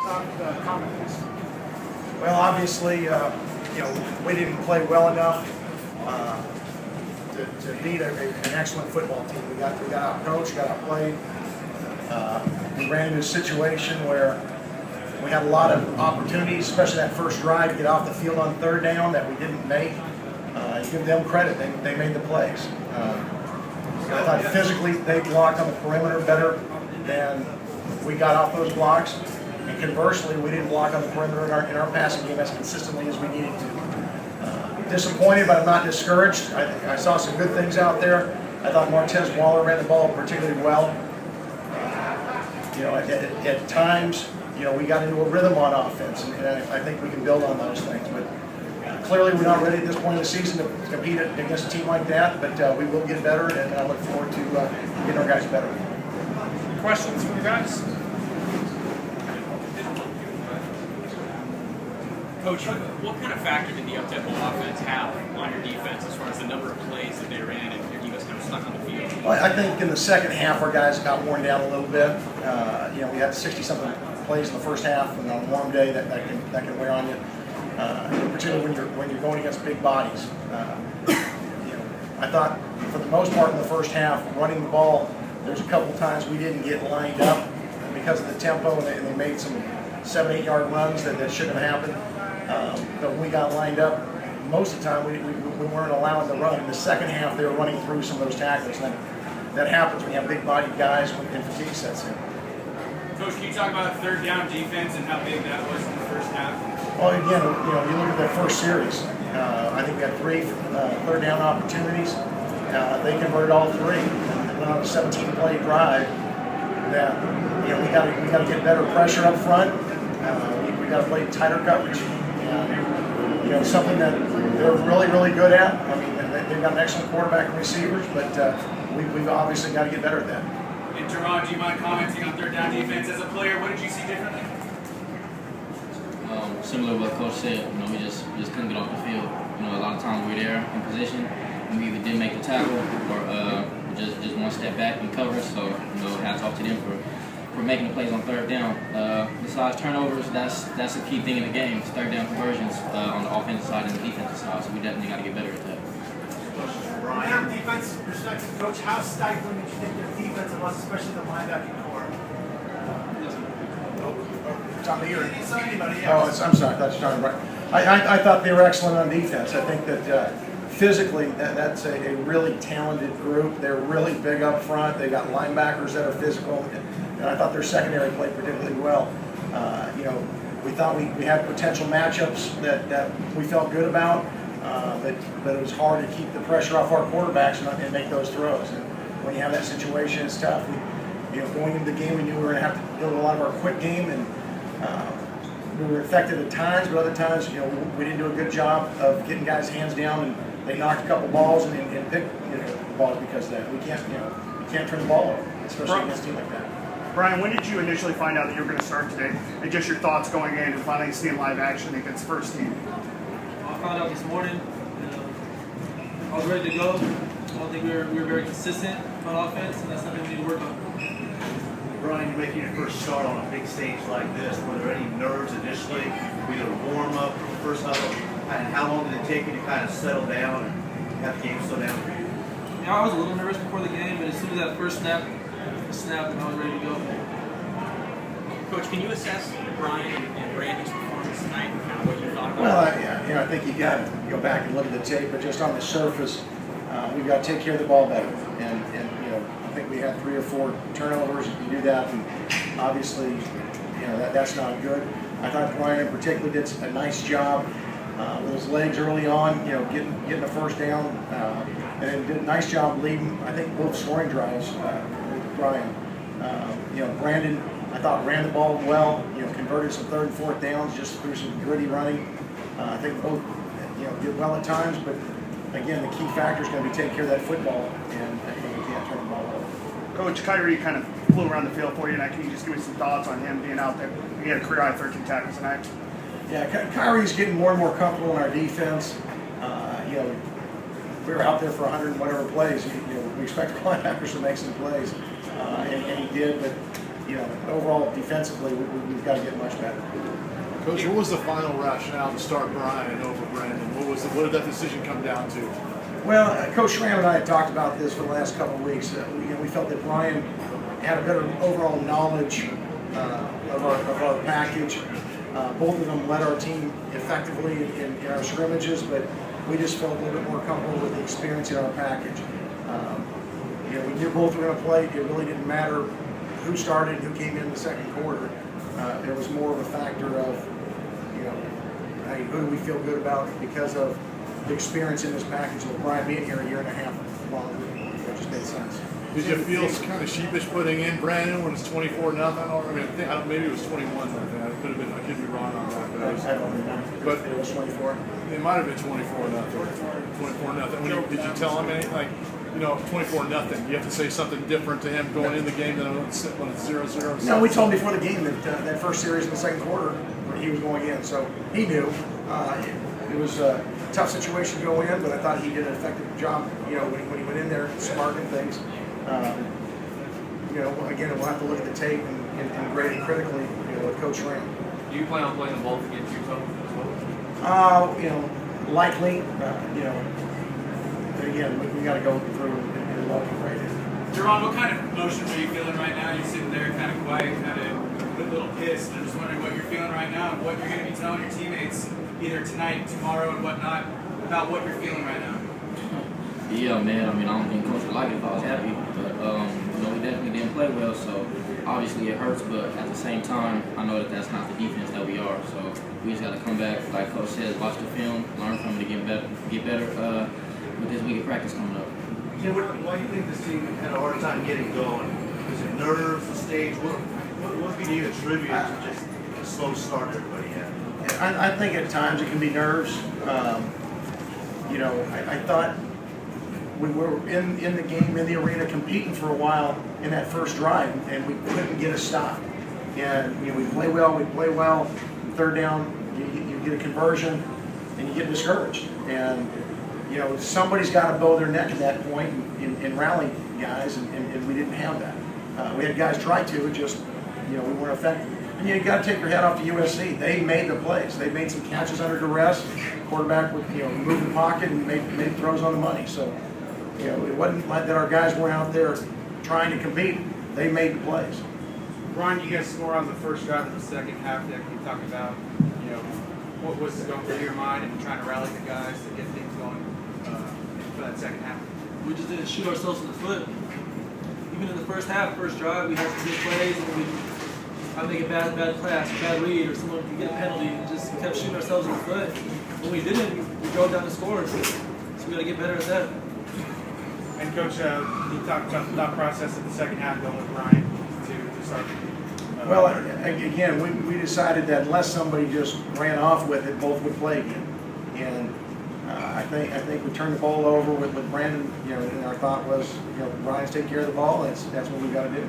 Comments. Well, obviously, we didn't play well enough to beat an excellent football team. We got out-coached, got outplayed. We ran into a situation where we had a lot of opportunities, especially that first drive, to get off the field on third down that we didn't make. You give them credit; they made the plays. I thought physically they blocked on the perimeter better than we got off those blocks. And conversely, we didn't block on the perimeter in our passing game as consistently as we needed to. Disappointed, but I'm not discouraged. I saw some good things out there. I thought Martez Waller ran the ball particularly well. At times, we got into a rhythm on offense, and I think we can build on those things. But clearly, we're not ready at this point in the season to compete against a team like that. But we will get better, and I look forward to getting our guys better. Questions from you guys? Coach, what kind of factor did the up-tempo offense have on your defense as far as the number of plays that they ran and your defense kind of stuck on the field? Well, I think in the second half, our guys got worn down a little bit. We had 60-something plays in the first half, and on a warm day, that can wear on you, particularly when you're going against big bodies. I thought for the most part in the first half, running the ball, there's a couple times we didn't get lined up because of the tempo, and they made some 7-8 yard runs that shouldn't have happened. But when we got lined up, most of the time we weren't allowing to run. In the second half, they were running through some of those tackles. And that happens when you have big-bodied guys when fatigue sets in. Coach, can you talk about third down defense and how big that was in the first half? Well, again, you look at that first series. I think we had 3 third down opportunities. They converted all 3. And went on a 17-play drive. That we got to get better pressure up front. We got to play tighter coverage. Something that they're really good at. I mean, they've got an excellent quarterback and receivers, but we've obviously got to get better at that. And Jerron, do you mind commenting on third down defense as a player? What did you see differently? Similar to what Coach said, we just couldn't get off the field. A lot of times we're there in position, and we either didn't make the tackle or just one step back and cover. So, hats off to them for making the plays on third down. Besides turnovers, that's a key thing in the game. It's third down conversions on the offensive side and the defensive side. So we definitely got to get better at that. From defensive perspective, Coach, how stifling did you think their defensive was, especially the linebacking core? It's on me or? It's on anybody Oh, else. I'm sorry. I thought you were talking about. I thought they were excellent on defense. I think that physically, that's a really talented group. They're really big up front. They got linebackers that are physical. And I thought their secondary played particularly well. We thought we had potential matchups that we felt good about, but it was hard to keep the pressure off our quarterbacks and make those throws. And when you have that situation, it's tough. Going into the game, we knew we were going to have to build a lot of our quick game, and we were effective at times, but other times, we didn't do a good job of getting guys' hands down, and they knocked a couple balls and picked balls because of that. We can't turn the ball over, especially against a team like that. Brian, when did you initially find out that you were going to start today? And just your thoughts going in and finally seeing live action against first team? I found out this morning. I was ready to go. I don't think we were very consistent on offense, and that's something we need to work on. Brian, you're making your first start on a big stage like this. Were there any nerves initially? Were you warm up first huddle? And how long did it take you to kind of settle down and have the game slow down for you? I was a little nervous before the game, but as soon as that first snap, and I was ready to go. Coach, can you assess Brian and Brandon's performance tonight and kind of what you thought about Well, I think you got to go back and look at the tape, but just on the surface, we've got to take care of the ball better. And I think we had 3 or 4 turnovers. If you do that, and obviously, that's not good. I thought Brian in particular did a nice job with his legs early on, getting the first down, and then did a nice job leading, I think, both scoring drives with Brian. Brandon, I thought, ran the ball well, converted some 3rd and 4th downs just through some gritty running. I think both, did well at times, but again, the key factor is going to be taking care of that football, and I think we can't turn the ball over. Coach, Kyrie kind of flew around the field for you, and can you just give me some thoughts on him being out there? He had a career high 13 tackles tonight. Yeah, Kyrie's getting more and more comfortable in our defense. We were out there for 100 and whatever plays. We expect linebackers to make some plays, and he did. But overall defensively, we've got to get much better. Coach, what was the final rationale to start Brian over Brandon? What did that decision come down to? Well, Coach Schramm and I had talked about this for the last couple of weeks. We felt that Brian had a better overall knowledge of our package. Both of them led our team effectively in our scrimmages, but we just felt a little bit more comfortable with the experience in our package. We knew both were going to play. It really didn't matter who started, who came in the second quarter. It was more of a factor of, hey, who do we feel good about because of the experience in this package with Brian being here a year and a half longer. It just made sense. Did you feel kind of sheepish putting in Brandon when it's 24-0? I think maybe it was 21-0. I could be wrong on that. But I don't remember. But it was 24. It might have been 24-0. 24-0. Did you tell him anything? Like, 24-0. You have to say something different to him going in the game than when it's 0-0. No, we told him before the game that that first series in the second quarter he was going in, so he knew. It was a tough situation to go in, but I thought he did an effective job. When he went in there, smarting things. Again, we'll have to look at the tape and grade it critically. With Coach Schramm. Do you plan on playing them both against Utah as well? Likely. Again, we got to go through and look and grade it. Jerron, what kind of emotions are you feeling right now? You're sitting there kind of quiet, kind of a little pissed. I'm just wondering what you're feeling right now and what you're going to be telling your teammates either tonight, tomorrow, and whatnot about what you're feeling right now. Yeah, man. I don't think Coach would like it if I was happy, but we definitely didn't play well, so obviously it hurts. But at the same time, I know that that's not the defense that we are. So we just got to come back, like Coach says, watch the film, learn from it to get better with this week of practice coming up. Why do you think this team had a hard time getting going? Is it nerves, the stage? What can you attribute to just a slow start everybody had? I think at times it can be nerves. I thought we were in the game, in the arena, competing for a while in that first drive, and we couldn't get a stop. And we play well. Third down, you get a conversion, and you get discouraged. And somebody's got to bow their neck at that point and rally guys, and we didn't have that. We had guys try to, it just we weren't effective. And you got to take your hat off to USC. They made the plays. They made some catches under duress. Quarterback would move the pocket and made throws on the money. So it wasn't like that our guys weren't out there trying to compete. They made the plays. Brian, you guys score on the first drive of the second half there. Can you talk about what was going through your mind and trying to rally the guys to get things going for that second half? We just didn't shoot ourselves in the foot. Even in the first half, first drive, we had some good plays, and I'd make a bad pass, bad read, or someone could get a penalty, and just kept shooting ourselves in the foot. When we didn't, we drove down the score. So we got to get better at that. And Coach, you talked about the thought process of the second half going with Brian to start. Well, again, we decided that unless somebody just ran off with it, both would play again. And I think we turned the ball over with Brandon. And our thought was, Brian's taking care of the ball. That's what we got to do.